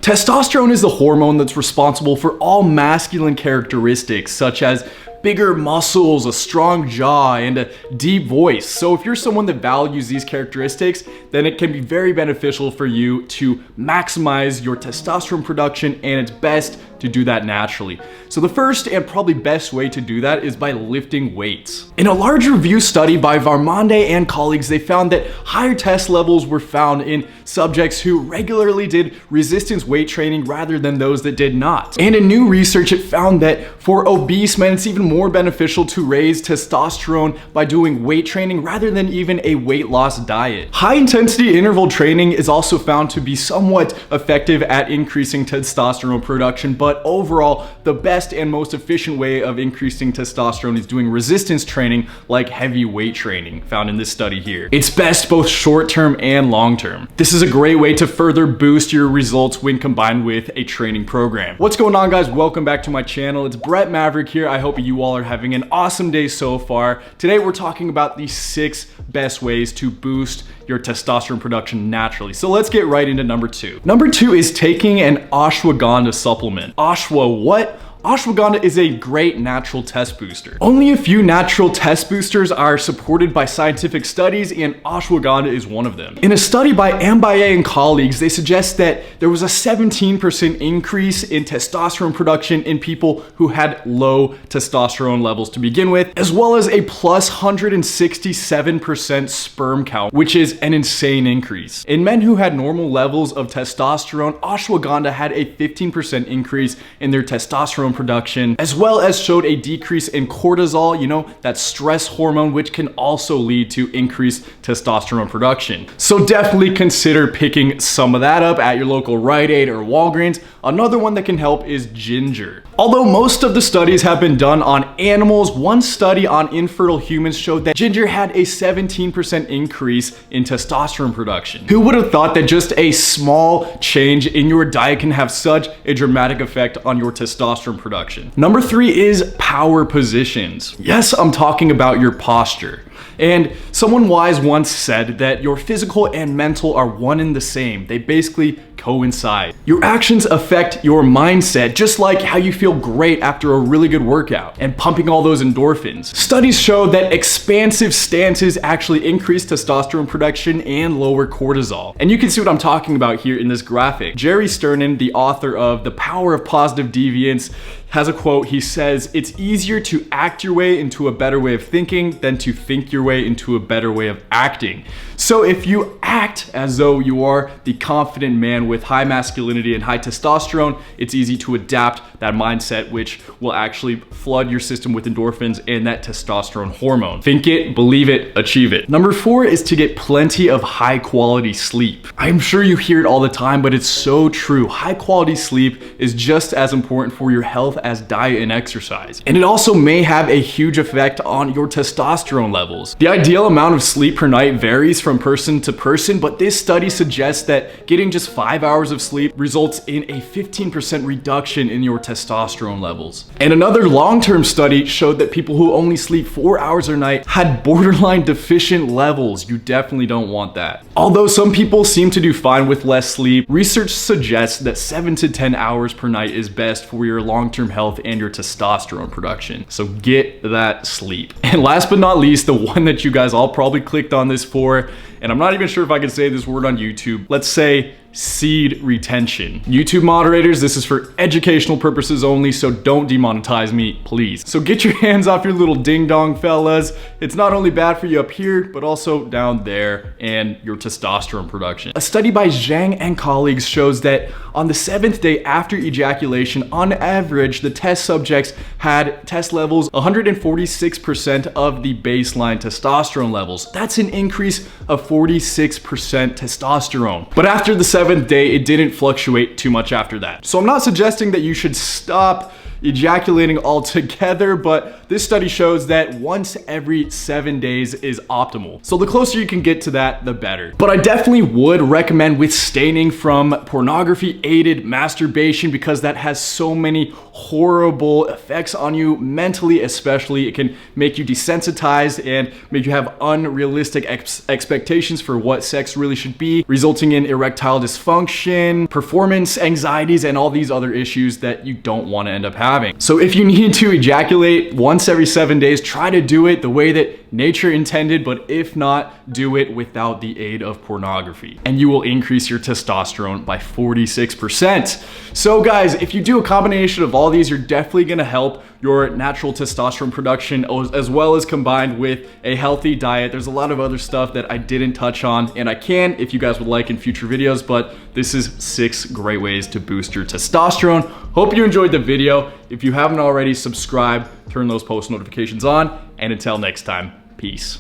Testosterone is the hormone that's responsible for all masculine characteristics such as bigger muscles, a strong jaw, and a deep voice. So if you're someone that values these characteristics, then it can be very beneficial for you to maximize your testosterone production, and it's best to do that naturally. So the first and probably best way to do that is by lifting weights. In a large review study by Varmande and colleagues, they found that higher test levels were found in subjects who regularly did resistance weight training rather than those that did not. And in new research, it found that for obese men, it's even more beneficial to raise testosterone by doing weight training rather than even a weight loss diet. High intensity interval training is also found to be somewhat effective at increasing testosterone production, but overall, the best and most efficient way of increasing testosterone is doing resistance training like heavy weight training, found in this study here. It's best both short-term and long-term. This is a great way to further boost your results when combined with a training program. What's going on, guys? Welcome back to my channel. It's Brett Maverick here. I hope you all are having an awesome day so far. Today, we're talking about the 6 best ways to boost your testosterone production naturally. So let's get right into number 2. Number 2 is taking an ashwagandha supplement. What? Ashwagandha is a great natural test booster. Only a few natural test boosters are supported by scientific studies, and ashwagandha is one of them. In a study by Ambaye and colleagues, they suggest that there was a 17% increase in testosterone production in people who had low testosterone levels to begin with, as well as a plus 167% sperm count, which is an insane increase. In men who had normal levels of testosterone, ashwagandha had a 15% increase in their testosterone production, as well as showed a decrease in cortisol, that stress hormone, which can also lead to increased testosterone production. So definitely consider picking some of that up at your local Rite Aid or Walgreens. Another one that can help is ginger. Although most of the studies have been done on animals, one study on infertile humans showed that ginger had a 17% increase in testosterone production. Who would have thought that just a small change in your diet can have such a dramatic effect on your testosterone production? Number 3 is power positions. Yes, I'm talking about your posture. And someone wise once said that your physical and mental are one and the same. They basically coincide. Your actions affect your mindset, just like how you feel great after a really good workout and pumping all those endorphins. Studies show that expansive stances actually increase testosterone production and lower cortisol. And you can see what I'm talking about here in this graphic. Jerry Sternin, the author of The Power of Positive Deviance, has a quote. He says, "It's easier to act your way into a better way of thinking than to think your way into a better way of acting." So if you act as though you are the confident man with high masculinity and high testosterone, it's easy to adapt that mindset, which will actually flood your system with endorphins and that testosterone hormone. Think it, believe it, achieve it. Number 4 is to get plenty of high quality sleep. I'm sure you hear it all the time, but it's so true. High quality sleep is just as important for your health as diet and exercise. And it also may have a huge effect on your testosterone levels. The ideal amount of sleep per night varies from person to person, but this study suggests that getting just 5 hours of sleep results in a 15% reduction in your testosterone levels. And another long-term study showed that people who only sleep 4 hours a night had borderline deficient levels. You definitely don't want that. Although some people seem to do fine with less sleep, research suggests that 7 to 10 hours per night is best for your long-term health and your testosterone production. So get that sleep. And last but not least, the one that you guys all probably clicked on this for, and I'm not even sure if I can say this word on YouTube, let's say seed retention. YouTube moderators, this is for educational purposes only, so don't demonetize me, please. So get your hands off your little ding dong, fellas. It's not only bad for you up here, but also down there and your testosterone production. A study by Zhang and colleagues shows that on the 7th day after ejaculation, on average, the test subjects had test levels 146% of the baseline testosterone levels. That's an increase of 46% testosterone. But after the 7th day, it didn't fluctuate too much after that. So I'm not suggesting that you should stop ejaculating altogether, but this study shows that once every 7 days is optimal. So the closer you can get to that, the better. But I definitely would recommend abstaining from pornography-aided masturbation because that has so many horrible effects on you mentally, especially. It can make you desensitized and make you have unrealistic expectations for what sex really should be, resulting in erectile dysfunction, performance anxieties, and all these other issues that you don't want to end up having. So if you need to ejaculate once every 7 days, try to do it the way that nature intended, but if not, do it without the aid of pornography. And you will increase your testosterone by 46%. So guys, if you do a combination of all these, you're definitely gonna help your natural testosterone production as well as combined with a healthy diet. There's a lot of other stuff that I didn't touch on, and I can if you guys would like in future videos, but this is 6 great ways to boost your testosterone. Hope you enjoyed the video. If you haven't already, subscribe, turn those post notifications on, and until next time, peace.